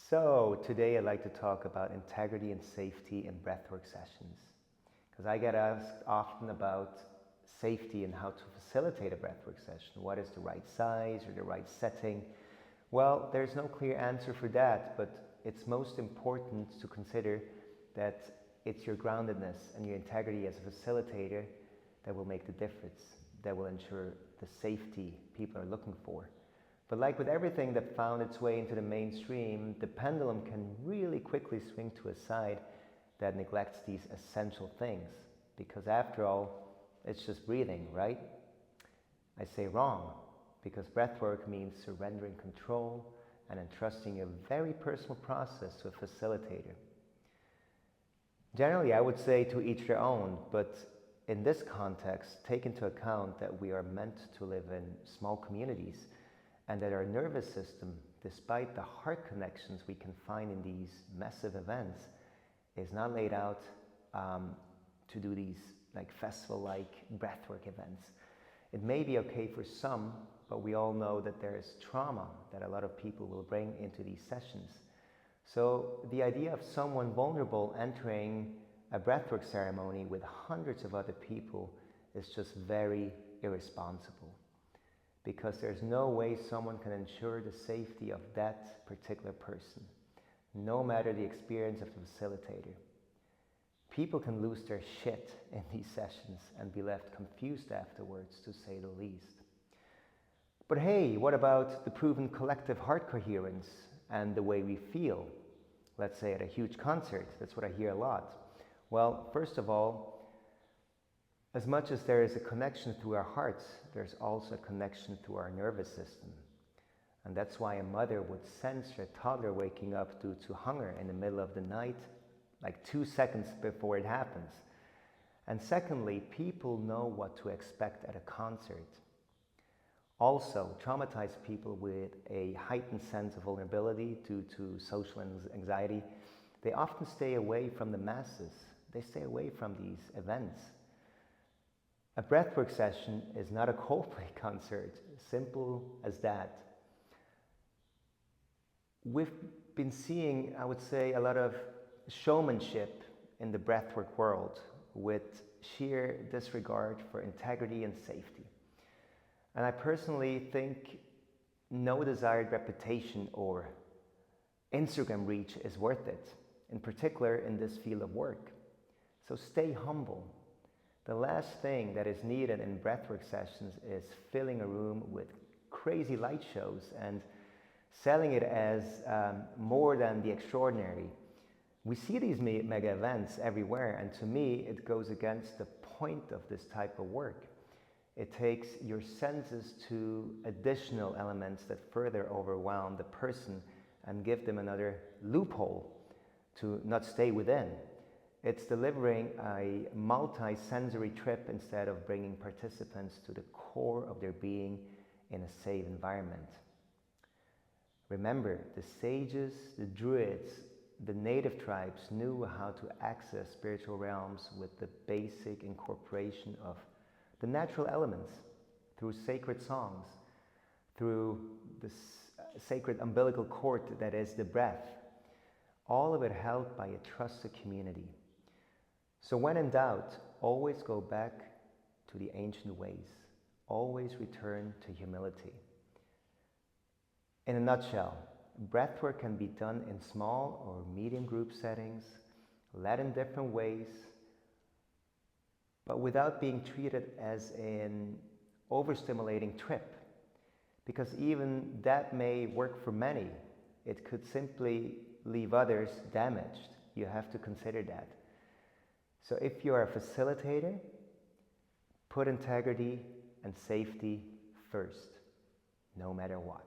So today I'd like to talk about integrity and safety in breathwork sessions. Because I get asked often about safety and how to facilitate a breathwork session. What is the right size or the right setting? Well, there's no clear answer for that, but it's most important to consider that it's your groundedness and your integrity as a facilitator that will make the difference, that will ensure the safety people are looking for. But like with everything that found its way into the mainstream, the pendulum can really quickly swing to a side that neglects these essential things. Because after all, it's just breathing, right? I say wrong, because breathwork means surrendering control and entrusting a very personal process to a facilitator. Generally, I would say to each their own, but in this context, take into account that we are meant to live in small communities and that our nervous system, despite the heart connections we can find in these massive events, is not laid out to do these like festival-like breathwork events. It may be okay for some, but we all know that there is trauma that a lot of people will bring into these sessions. So the idea of someone vulnerable entering a breathwork ceremony with hundreds of other people is just very irresponsible, because there's no way someone can ensure the safety of that particular person, no matter the experience of the facilitator. People can lose their shit in these sessions and be left confused afterwards, to say the least. But hey, what about the proven collective heart coherence and the way we feel? Let's say at a huge concert, that's what I hear a lot. Well, first of all, as much as there is a connection through our hearts, there's also a connection through our nervous system. And that's why a mother would sense her toddler waking up due to hunger in the middle of the night, like 2 seconds before it happens. And secondly, people know what to expect at a concert. Also, traumatized people with a heightened sense of vulnerability due to social anxiety, they often stay away from the masses. They stay away from these events. A breathwork session is not a Coldplay concert, simple as that. We've been seeing, I would say, a lot of showmanship in the breathwork world with sheer disregard for integrity and safety. And I personally think no desired reputation or Instagram reach is worth it, in particular in this field of work. So stay humble. The last thing that is needed in breathwork sessions is filling a room with crazy light shows and selling it as more than the extraordinary. We see these mega events everywhere, and to me, it goes against the point of this type of work. It takes your senses to additional elements that further overwhelm the person and give them another loophole to not stay within. It's delivering a multi-sensory trip instead of bringing participants to the core of their being in a safe environment. Remember, the sages, the druids, the native tribes knew how to access spiritual realms with the basic incorporation of the natural elements through sacred songs, through the sacred umbilical cord that is the breath, all of it held by a trusted community. So when in doubt, always go back to the ancient ways. Always return to humility. In a nutshell, breathwork can be done in small or medium group settings, led in different ways, but without being treated as an overstimulating trip. Because even that may work for many. It could simply leave others damaged. You have to consider that. So if you are a facilitator, put integrity and safety first, no matter what.